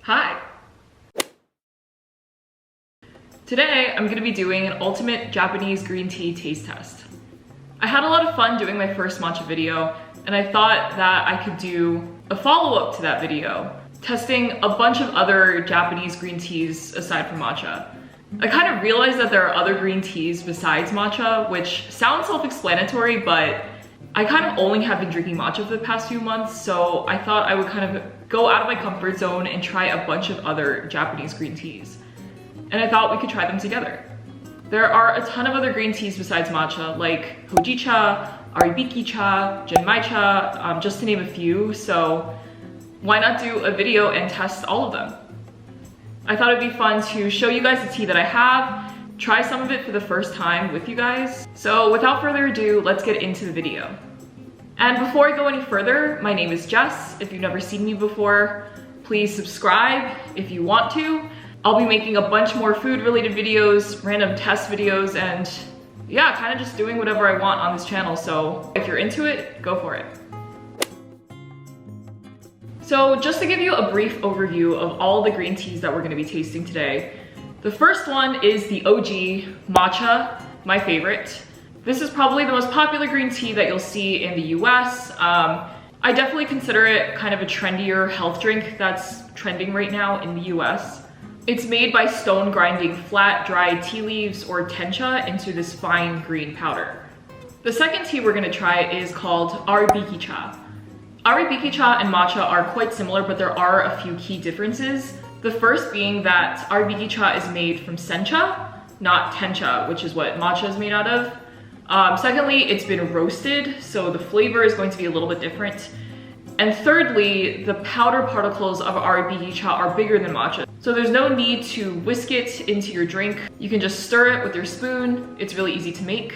Hi! Today, I'm going to be doing an ultimate Japanese green tea taste test. I had a lot of fun doing my first matcha video, and I thought that I could do a follow-up to that video, testing a bunch of other Japanese green teas aside from matcha. I kind of realized that there are other green teas besides matcha, which sounds self-explanatory, but I kind of only have been drinking matcha for the past few months, so I thought I would kind of go out of my comfort zone and try a bunch of other Japanese green teas. And I thought we could try them together. There are a ton of other green teas besides matcha, like Hojicha, Aribiki-cha, Genmaicha, just to name a few, so why not do a video and test all of them? I thought it'd be fun to show you guys the tea that I have, try some of it for the first time with you guys. So without further ado, let's get into the video. And before I go any further, my name is Jess. If you've never seen me before, please subscribe if you want to. I'll be making a bunch more food related videos, random test videos, and yeah, kind of just doing whatever I want on this channel. So if you're into it, go for it. So just to give you a brief overview of all the green teas that we're going to be tasting today, the first one is the OG matcha, my favorite. This is probably the most popular green tea that you'll see in the US. I definitely consider it kind of a trendier health drink that's trending right now in the US. It's made by stone grinding flat, dry tea leaves or tencha into this fine green powder. The second tea we're gonna try is called Aribiki-cha. Aribiki-cha and matcha are quite similar, but there are a few key differences. The first being that Aribiki-cha is made from sencha, not tencha, which is what matcha is made out of. Secondly, it's been roasted, so the flavor is going to be a little bit different. And thirdly, the powder particles of Aribiki-cha are bigger than matcha. So there's no need to whisk it into your drink. You can just stir it with your spoon. It's really easy to make.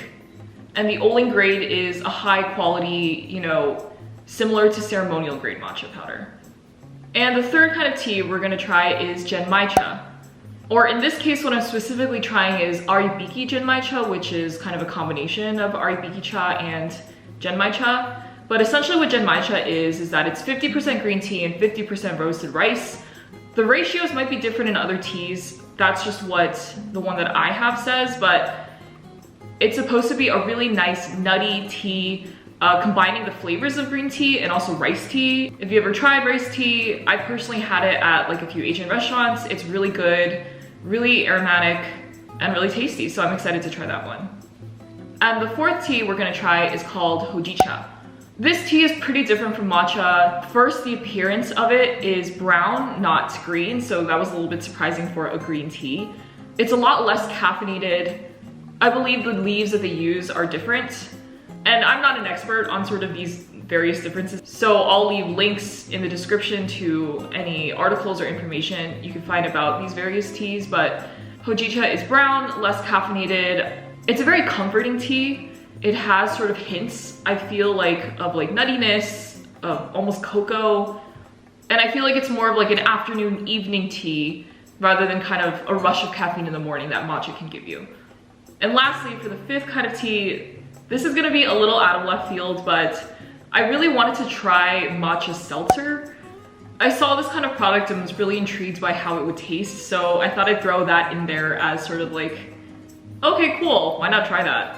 And the Olin grade is a high quality, similar to ceremonial grade matcha powder. And the third kind of tea we're gonna try is Genmaicha. Or in this case, what I'm specifically trying is Aribiki Genmaicha, which is kind of a combination of Aribiki-cha and Genmaicha. But essentially what Genmaicha is that it's 50% green tea and 50% roasted rice. The ratios might be different in other teas. That's just what the one that I have says, but it's supposed to be a really nice nutty tea, combining the flavors of green tea and also rice tea. If you ever tried rice tea, I personally had it at like a few Asian restaurants. It's really good, really aromatic, and really tasty, so I'm excited to try that one. And the fourth tea we're gonna try is called Hojicha. This tea is pretty different from matcha. First, the appearance of it is brown, not green, so that was a little bit surprising for a green tea. It's a lot less caffeinated. I believe the leaves that they use are different. And I'm not an expert on sort of these various differences, so I'll leave links in the description to any articles or information you can find about these various teas, but Hojicha is brown, less caffeinated. It's a very comforting tea. It has sort of hints, I feel like, of like nuttiness, of almost cocoa. And I feel like it's more of like an afternoon, evening tea rather than kind of a rush of caffeine in the morning that matcha can give you. And lastly, for the fifth kind of tea, this is gonna be a little out of left field, but I really wanted to try matcha seltzer. I saw this kind of product and was really intrigued by how it would taste, so I thought I'd throw that in there as sort of like, okay, cool, why not try that?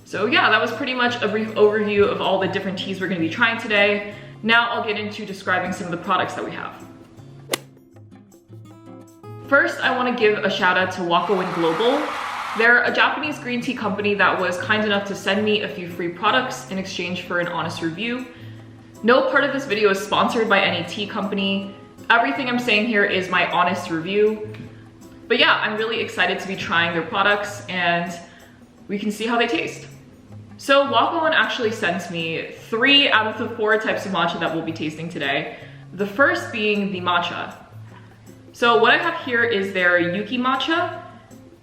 So yeah, that was pretty much a brief overview of all the different teas we're gonna be trying today. Now I'll get into describing some of the products that we have. First, I wanna give a shout out to Wako & Global. They're a Japanese green tea company that was kind enough to send me a few free products in exchange for an honest review. No part of this video is sponsored by any tea company. Everything I'm saying here is my honest review. But yeah, I'm really excited to be trying their products and we can see how they taste. So Wako actually sent me 3 out of the 4 types of matcha that we'll be tasting today. The first being the matcha. So what I have here is their Yuki matcha.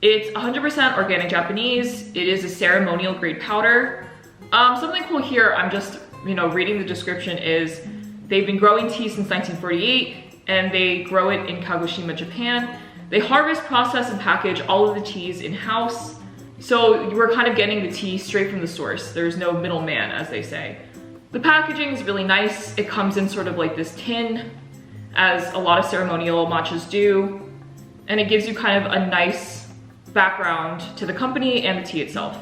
It's 100% organic Japanese. It is a ceremonial grade powder. Something cool here, I'm just, reading the description is they've been growing tea since 1948 and they grow it in Kagoshima, Japan. They harvest, process, and package all of the teas in-house. So we're kind of getting the tea straight from the source. There's no middleman, as they say. The packaging is really nice. It comes in sort of like this tin. as a lot of ceremonial matchas do. And it gives you kind of a nice background to the company and the tea itself.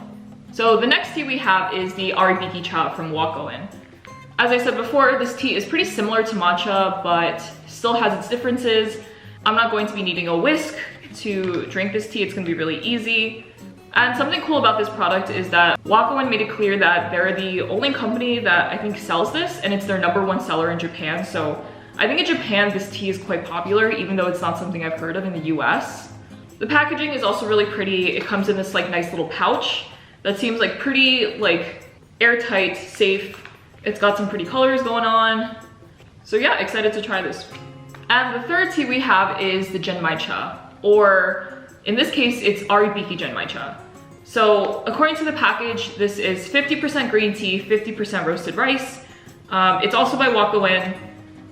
So the next tea we have is the Aribiki Cha from Wakoin. As I said before, this tea is pretty similar to matcha, but still has its differences. I'm not going to be needing a whisk to drink this tea. It's gonna be really easy. And something cool about this product is that Wakoin made it clear that they're the only company that I think sells this, and it's their #1 seller in Japan. So I think in Japan, this tea is quite popular, even though it's not something I've heard of in the US. The packaging is also really pretty. It comes in this like nice little pouch that seems like pretty like airtight, safe. It's got some pretty colors going on. So yeah, excited to try this. And the third tea we have is the Genmaicha, or in this case, it's Aribiki Genmaicha. So according to the package, this is 50% green tea, 50% roasted rice. It's also by Wakoin.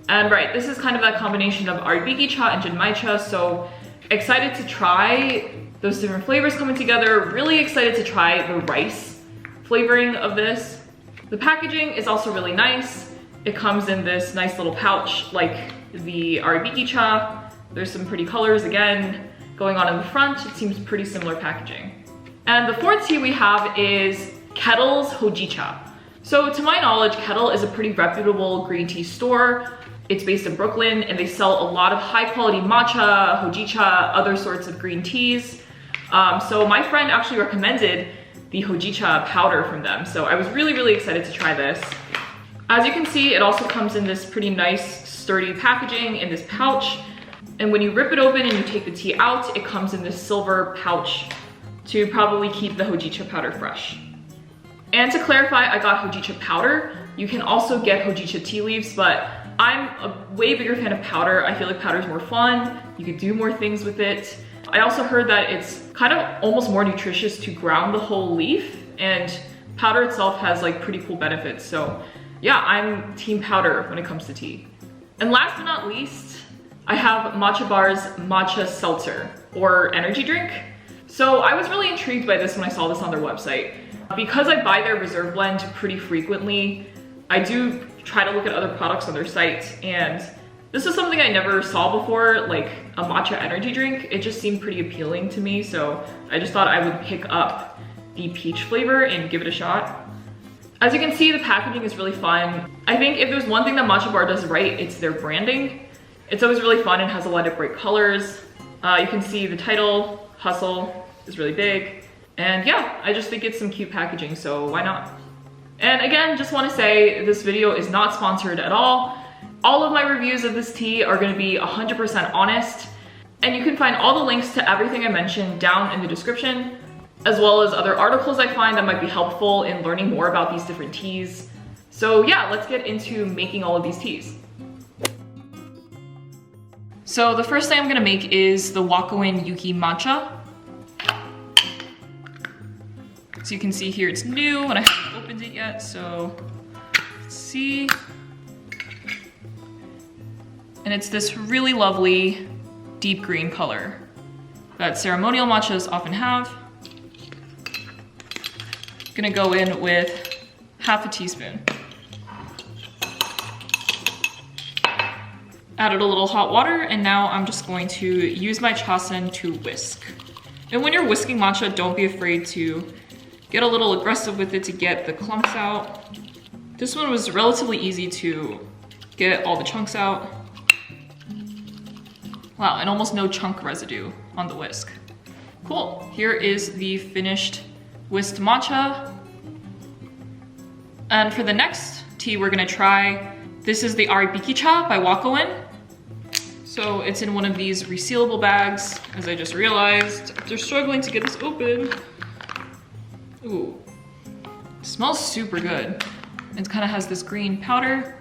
And right, this is kind of that combination of Aribiki Cha and Genmaicha, so excited to try those different flavors coming together. Really excited to try the rice flavoring of this. The packaging is also really nice. It comes in this nice little pouch like the Aribiki Cha. There's some pretty colors again going on in the front. It seems pretty similar packaging. And the fourth tea we have is Kettle's Hojicha. So to my knowledge, Kettle is a pretty reputable green tea store. It's based in Brooklyn and they sell a lot of high quality matcha, hojicha, other sorts of green teas. So my friend actually recommended the hojicha powder from them. So I was really excited to try this. As you can see, it also comes in this pretty nice sturdy packaging in this pouch. And when you rip it open and you take the tea out, it comes in this silver pouch to probably keep the hojicha powder fresh. And to clarify, I got hojicha powder. You can also get hojicha tea leaves, but I'm a way bigger fan of powder. I feel like powder is more fun. You could do more things with it. I also heard that it's kind of almost more nutritious to ground the whole leaf, and powder itself has like pretty cool benefits. So yeah, I'm team powder when it comes to tea. And last but not least, I have Matcha Bar's Matcha Seltzer, or energy drink. So I was really intrigued by this when I saw this on their website. Because I buy their Reserve Blend pretty frequently, I do try to look at other products on their site, and this is something I never saw before, like a matcha energy drink. It just seemed pretty appealing to me, so I just thought I would pick up the peach flavor and give it a shot. As you can see, the packaging is really fun. I think if there's one thing that Matcha Bar does right, it's their branding. It's always really fun and has a lot of bright colors. You can see the title, Hustle, is really big. And yeah, I just think it's some cute packaging, so why not? And again, just want to say this video is not sponsored at all. All of my reviews of this tea are going to be 100% honest, and you can find all the links to everything I mentioned down in the description, as well as other articles I find that might be helpful in learning more about these different teas. So yeah, let's get into making all of these teas. So the first thing I'm going to make is the Wakoin Yuki Matcha. So you can see here it's new and I haven't opened it yet, so let's see. And it's this really lovely deep green color that ceremonial matchas often have. Gonna go in with half a teaspoon. Added a little hot water, and now I'm just going to use my chasen to whisk. And when you're whisking matcha, don't be afraid to get a little aggressive with it to get the clumps out. This one was relatively easy to get all the chunks out. Wow, and almost no chunk residue on the whisk. Cool, here is the finished whisked matcha. And for the next tea we're gonna try, this is the Aribiki Cha by Wakoin. So it's in one of these resealable bags, as I just realized after struggling to get this open. Ooh, it smells super good. It kind of has this green powder.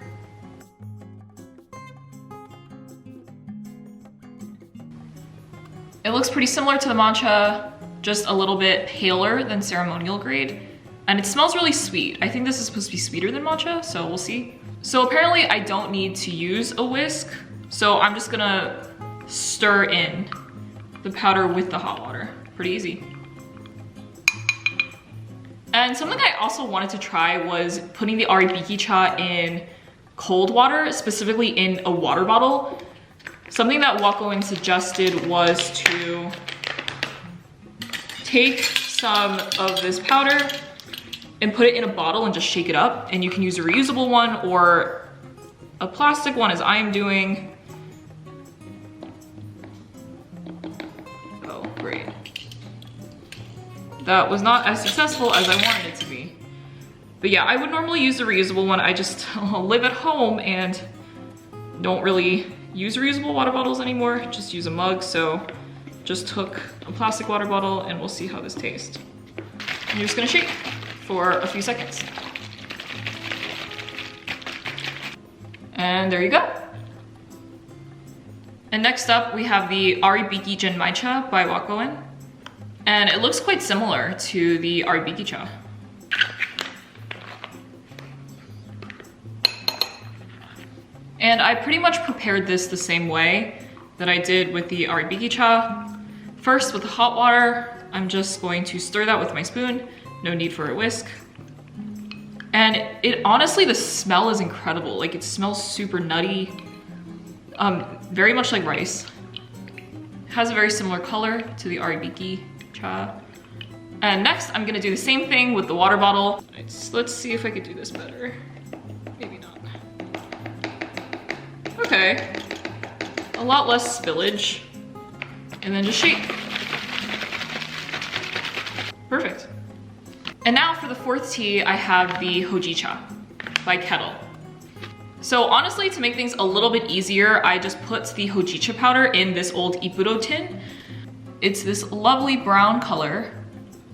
It looks pretty similar to the matcha, just a little bit paler than ceremonial grade. And it smells really sweet. I think this is supposed to be sweeter than matcha, so we'll see. So apparently I don't need to use a whisk, so I'm just gonna stir in the powder with the hot water. Pretty easy. And something I also wanted to try was putting the Aribiki Cha in cold water, specifically in a water bottle. Something that Wacoin suggested was to take some of this powder and put it in a bottle and just shake it up. And you can use a reusable one or a plastic one, as I am doing. Oh, great. That was not as successful as I wanted it to be. But yeah, I would normally use the reusable one. I just live at home and don't really use reusable water bottles anymore, just use a mug. So just took a plastic water bottle and we'll see how this tastes. I'm just gonna shake for a few seconds. And there you go. And next up we have the Aribiki Genmaicha by Wacoin. And it looks quite similar to the Aribiki cha. And I pretty much prepared this the same way that I did with the Aribiki cha. First, with the hot water, I'm just going to stir that with my spoon. No need for a whisk. And it honestly, the smell is incredible. Like, it smells super nutty. Very much like rice. It has a very similar color to the Aribiki cha. And next, I'm gonna do the same thing with the water bottle. Let's see if I could do this better. Maybe not. Okay, a lot less spillage, and then just shake. Perfect. And now for the fourth tea, I have the Hojicha by Kettle. So honestly, to make things a little bit easier, I just put the Hojicha powder in this old Ippudo tin. It's this lovely brown color.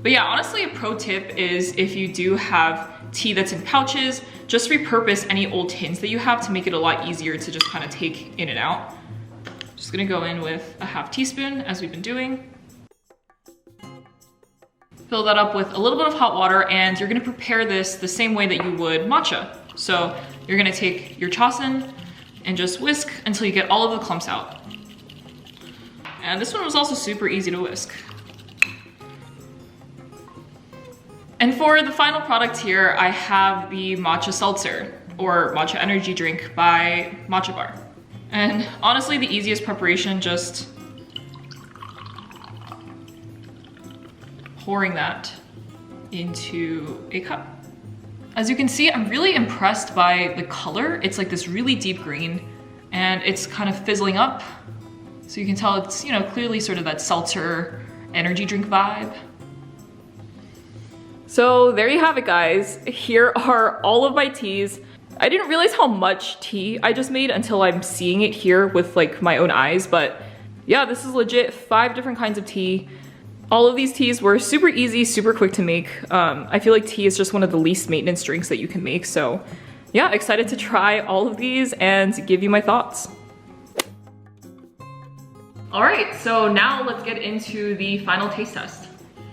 But yeah, honestly, a pro tip is if you do have tea that's in pouches, just repurpose any old tins that you have to make it a lot easier to just kind of take in and out. Just gonna go in with a half teaspoon, as we've been doing. Fill that up with a little bit of hot water, and you're gonna prepare this the same way that you would matcha. So you're gonna take your chasen and just whisk until you get all of the clumps out. And this one was also super easy to whisk. And for the final product here, I have the matcha seltzer, or matcha energy drink by Matcha Bar. And honestly, the easiest preparation, just pouring that into a cup. As you can see, I'm really impressed by the color. It's like this really deep green, and it's kind of fizzling up. So you can tell it's, you know, clearly sort of that seltzer energy drink vibe. So there you have it, guys. Here are all of my teas. I didn't realize how much tea I just made until I'm seeing it here with like my own eyes, but yeah, this is legit 5 different kinds of tea. All of these teas were super easy, super quick to make. I feel like tea is just one of the least maintenance drinks that you can make, so yeah, excited to try all of these and give you my thoughts. All right, so now let's get into the final taste test.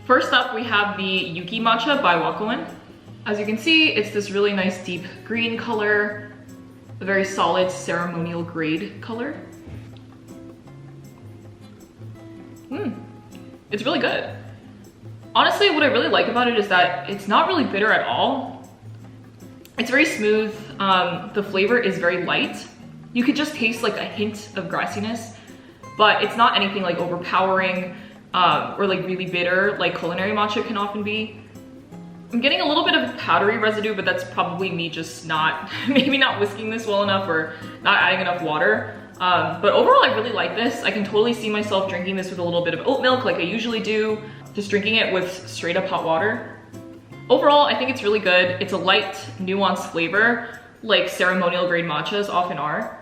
First up, we have the Yuki Matcha by Wacoin. As you can see, it's this really nice deep green color, a very solid ceremonial grade color. It's really good. Honestly, what I really like about it is that it's not really bitter at all. It's very smooth. The flavor is very light. You could just taste like a hint of grassiness, but it's not anything like overpowering or like really bitter like culinary matcha can often be. I'm getting a little bit of powdery residue, but that's probably me just maybe not whisking this well enough or not adding enough water. But overall, I really like this. I can totally see myself drinking this with a little bit of oat milk like I usually do, just drinking it with straight up hot water. Overall, I think it's really good. It's a light, nuanced flavor, like ceremonial grade matchas often are.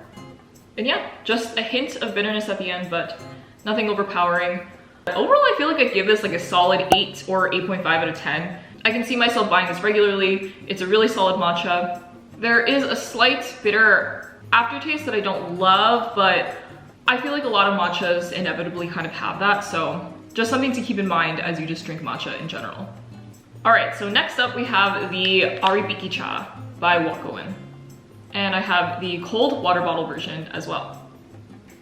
And yeah, just a hint of bitterness at the end, but nothing overpowering. Overall, I feel like I'd give this like a solid 8 or 8.5 out of 10. I can see myself buying this regularly. It's a really solid matcha. There is a slight bitter aftertaste that I don't love, but I feel like a lot of matchas inevitably kind of have that, so just something to keep in mind as you just drink matcha in general. All right, so next up we have the Aribiki cha by Wacoin. And I have the cold water bottle version as well.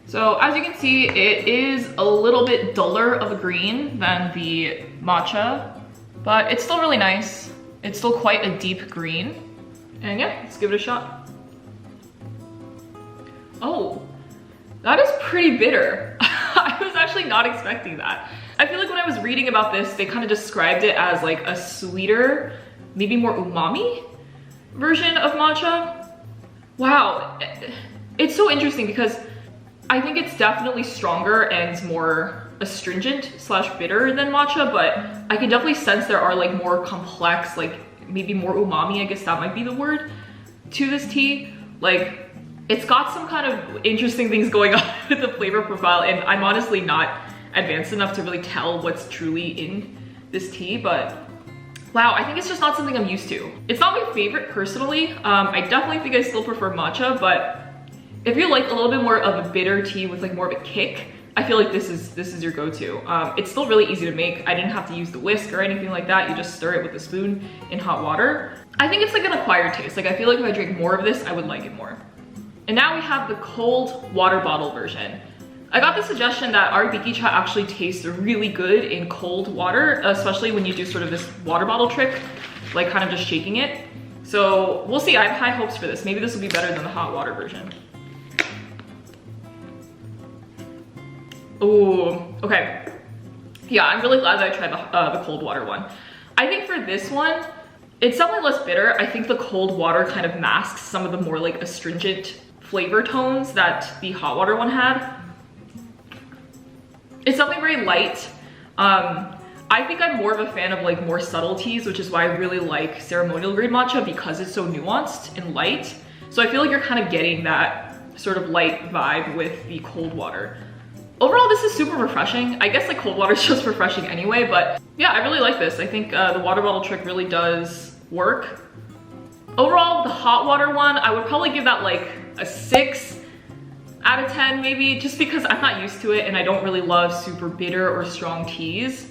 So as you can see, it is a little bit duller of a green than the matcha, but it's still really nice. It's still quite a deep green. And yeah, let's give it a shot. Oh, That is pretty bitter. I was actually not expecting that. I feel like when I was reading about this, they kind of described it as like a sweeter, maybe more umami version of matcha. Wow, it's so interesting because I think it's definitely stronger and more astringent slash bitter than matcha, but I can definitely sense there are like more complex, like maybe more umami, I guess that might be the word, to this tea. Like, it's got some kind of interesting things going on with the flavor profile, and I'm honestly not advanced enough to really tell what's truly in this tea, but wow, I think it's just not something I'm used to. It's not my favorite personally. I definitely think I still prefer matcha, but if you like a little bit more of a bitter tea with like more of a kick, I feel like this is your go-to. It's still really easy to make. I didn't have to use the whisk or anything like that. You just stir it with a spoon in hot water. I think it's like an acquired taste. Like, I feel like if I drink more of this, I would like it more. And now we have the cold water bottle version. I got the suggestion that Arabica actually tastes really good in cold water, especially when you do sort of this water bottle trick, like kind of just shaking it. So we'll see, I have high hopes for this. Maybe this will be better than the hot water version. Ooh, okay. Yeah, I'm really glad that I tried the cold water one. I think for this one, it's definitely less bitter. I think the cold water kind of masks some of the more like astringent flavor tones that the hot water one had. It's definitely very light. I think I'm more of a fan of like more subtle teas, which is why I really like ceremonial grade matcha, because it's so nuanced and light. So I feel like you're kind of getting that sort of light vibe with the cold water. Overall, this is super refreshing. I guess like cold water is just refreshing anyway, but yeah, I really like this. I think the water bottle trick really does work. Overall, the hot water one, I would probably give that like a 6 out of 10 maybe, just because I'm not used to it and I don't really love super bitter or strong teas.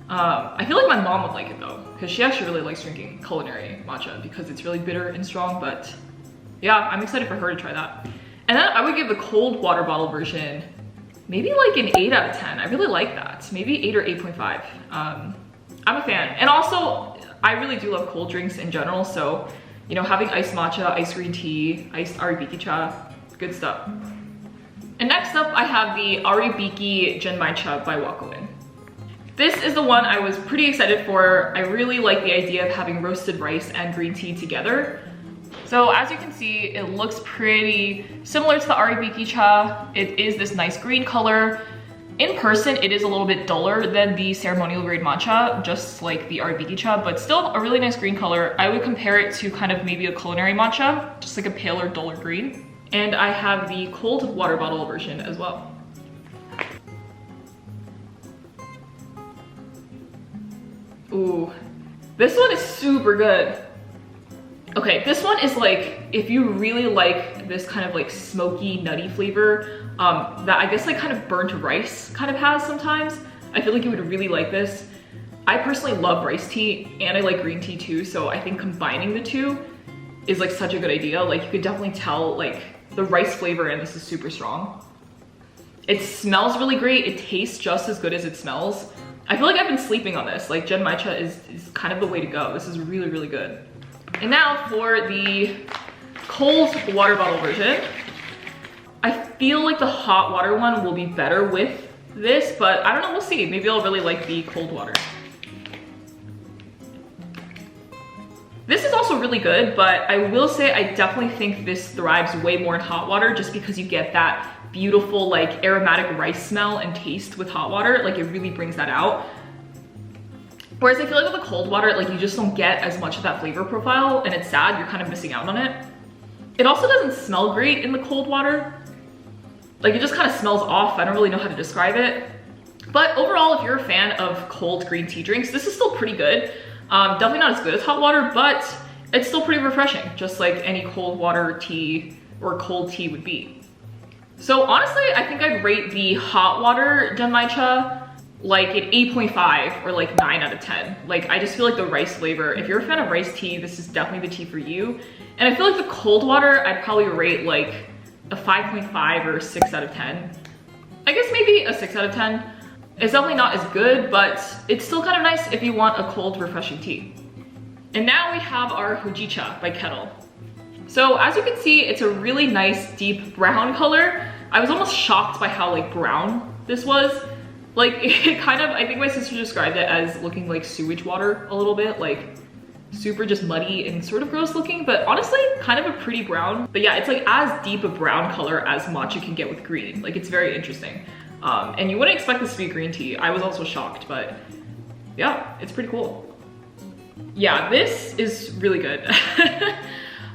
I feel like my mom would like it though, because she actually really likes drinking culinary matcha because it's really bitter and strong, but yeah, I'm excited for her to try that. And then I would give the cold water bottle version maybe like an 8 out of 10. I really like that. Maybe 8 or 8.5. I'm a fan. And also, I really do love cold drinks in general. So, you know, having iced matcha, iced green tea, iced Arabica, good stuff. And next up, I have the Arabica Genmaicha by Wakoin. This is the one I was pretty excited for. I really like the idea of having roasted rice and green tea together. So as you can see, it looks pretty similar to the Arabica. It is this nice green color. In person, it is a little bit duller than the ceremonial grade matcha, just like the Arabica, but still a really nice green color. I would compare it to kind of maybe a culinary matcha, just like a paler, duller green. And I have the cold water bottle version as well. Ooh, this one is super good. Okay, this one is like, if you really like this kind of like smoky, nutty flavor that I guess like kind of burnt rice kind of has sometimes, I feel like you would really like this. I personally love rice tea and I like green tea too, so I think combining the two is like such a good idea. Like, you could definitely tell like the rice flavor and this is super strong. It smells really great. It tastes just as good as it smells. I feel like I've been sleeping on this. Like, Genmaicha is kind of the way to go. This is really, really good. And now for the cold water bottle version. I feel like the hot water one will be better with this, but I don't know, we'll see. Maybe I'll really like the cold water. This is also really good, but I will say I definitely think this thrives way more in hot water, just because you get that beautiful like aromatic rice smell and taste with hot water. Like, it really brings that out. Whereas I feel like with the cold water, like, you just don't get as much of that flavor profile, and it's sad, you're kind of missing out on it. It also doesn't smell great in the cold water. Like, it just kind of smells off. I don't really know how to describe it. But overall, if you're a fan of cold green tea drinks, this is still pretty good. Definitely not as good as hot water, but it's still pretty refreshing, just like any cold water tea or cold tea would be. So honestly, I think I'd rate the hot water Genmaicha like an 8.5 or like 9 out of 10. Like, I just feel like the rice flavor, if you're a fan of rice tea, this is definitely the tea for you. And I feel like the cold water, I'd probably rate like a 5.5 or 6 out of 10. I guess maybe a 6 out of 10. It's definitely not as good, but it's still kind of nice if you want a cold, refreshing tea. And now we have our Hojicha by Kettle. So as you can see, it's a really nice deep brown color. I was almost shocked by how like brown this was. Like it kind of, I think my sister described it as looking like sewage water a little bit, like super just muddy and sort of gross looking, but honestly kind of a pretty brown. But yeah, it's like as deep a brown color as matcha can get with green. Like it's very interesting. And you wouldn't expect this to be green tea. I was also shocked, but yeah, it's pretty cool. Yeah, this is really good.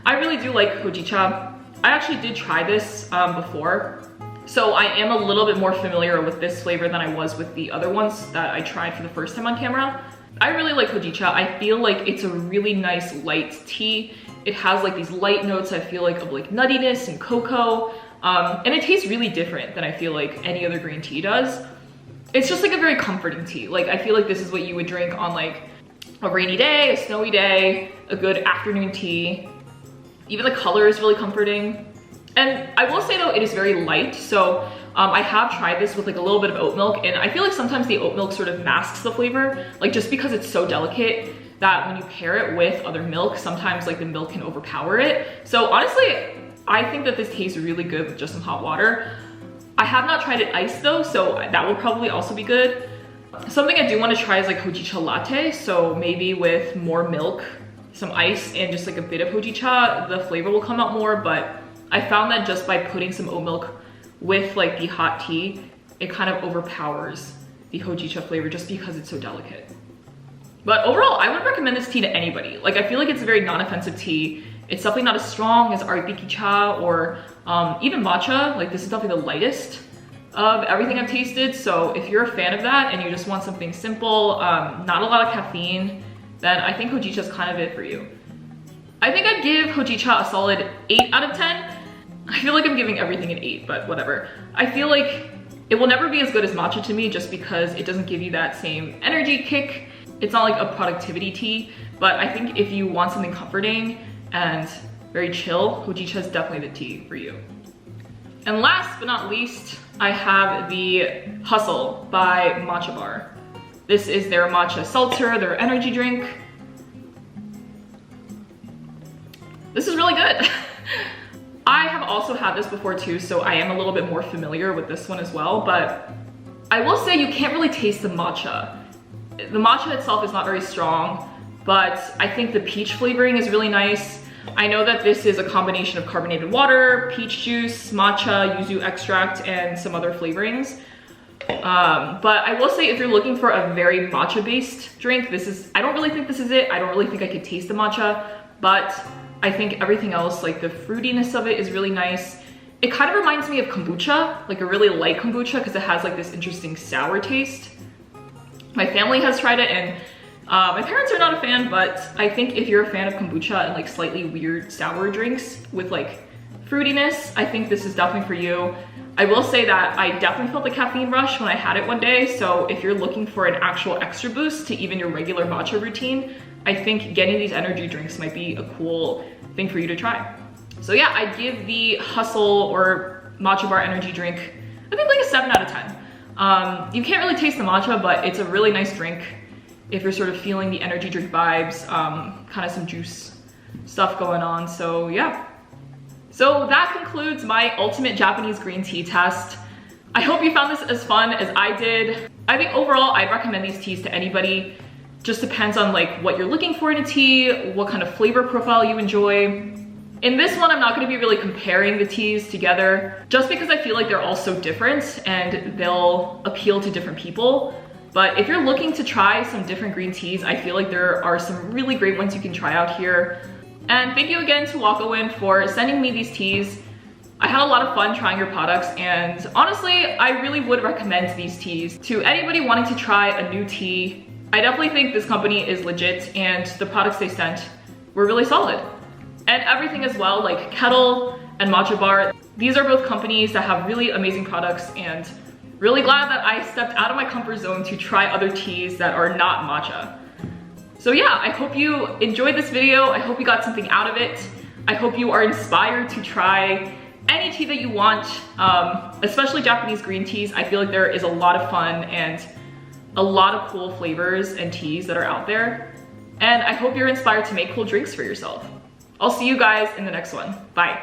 I really do like hojicha. I actually did try this before. So I am a little bit more familiar with this flavor than I was with the other ones that I tried for the first time on camera. I really like hojicha. I feel like it's a really nice light tea. It has like these light notes, I feel like, of like nuttiness and cocoa. And it tastes really different than I feel like any other green tea does. It's just like a very comforting tea. Like I feel like this is what you would drink on like a rainy day, a snowy day, a good afternoon tea. Even the color is really comforting. And I will say though, it is very light. So I have tried this with like a little bit of oat milk, and I feel like sometimes the oat milk sort of masks the flavor, like just because it's so delicate that when you pair it with other milk, sometimes like the milk can overpower it. So honestly, I think that this tastes really good with just some hot water. I have not tried it iced though, so that will probably also be good. Something I do want to try is like hojicha latte. So maybe with more milk, some ice, and just like a bit of hojicha, the flavor will come out more. But I found that just by putting some oat milk with like the hot tea, it kind of overpowers the hojicha flavor just because it's so delicate. But overall, I would recommend this tea to anybody. Like I feel like it's a very non-offensive tea. It's definitely not as strong as arabiki cha or even matcha. Like this is definitely the lightest of everything I've tasted. So if you're a fan of that and you just want something simple, not a lot of caffeine, then I think hojicha is kind of it for you. I think I'd give hojicha a solid 8 out of 10. I feel like I'm giving everything an 8, but whatever. I feel like it will never be as good as matcha to me just because it doesn't give you that same energy kick. It's not like a productivity tea, but I think if you want something comforting and very chill, hojicha is definitely the tea for you. And last but not least, I have the Hustle by Matcha Bar. This is their matcha seltzer, their energy drink. This is really good. I have also had this before too, so I am a little bit more familiar with this one as well, but I will say you can't really taste the matcha. The matcha itself is not very strong, but I think the peach flavoring is really nice. I know that this is a combination of carbonated water, peach juice, matcha, yuzu extract, and some other flavorings. But I will say if you're looking for a very matcha-based drink, I don't really think this is it. I don't really think I could taste the matcha, but I think everything else, like the fruitiness of it is really nice. It kind of reminds me of kombucha, like a really light kombucha, because it has like this interesting sour taste. My family has tried it and my parents are not a fan, but I think if you're a fan of kombucha and like slightly weird sour drinks with like fruitiness, I think this is definitely for you. I will say that I definitely felt the caffeine rush when I had it one day, so if you're looking for an actual extra boost to even your regular matcha routine, I think getting these energy drinks might be a cool thing for you to try. So yeah, I'd give the Hustle or Matcha Bar energy drink, I think like a 7 out of 10. You can't really taste the matcha, but it's a really nice drink if you're sort of feeling the energy drink vibes, kind of some juice stuff going on, so yeah. So that concludes my ultimate Japanese green tea test. I hope you found this as fun as I did. I think overall, I'd recommend these teas to anybody. Just depends on like what you're looking for in a tea, what kind of flavor profile you enjoy. In this one, I'm not gonna be really comparing the teas together just because I feel like they're all so different and they'll appeal to different people. But if you're looking to try some different green teas, I feel like there are some really great ones you can try out here. And thank you again to Wakawin for sending me these teas. I had a lot of fun trying your products, and honestly, I really would recommend these teas to anybody wanting to try a new tea. I definitely think this company is legit and the products they sent were really solid. And everything as well, like Kettle and Matcha Bar, these are both companies that have really amazing products, and really glad that I stepped out of my comfort zone to try other teas that are not matcha. So yeah, I hope you enjoyed this video. I hope you got something out of it. I hope you are inspired to try any tea that you want, especially Japanese green teas. I feel like there is a lot of fun and a lot of cool flavors and teas that are out there. And I hope you're inspired to make cool drinks for yourself. I'll see you guys in the next one. Bye.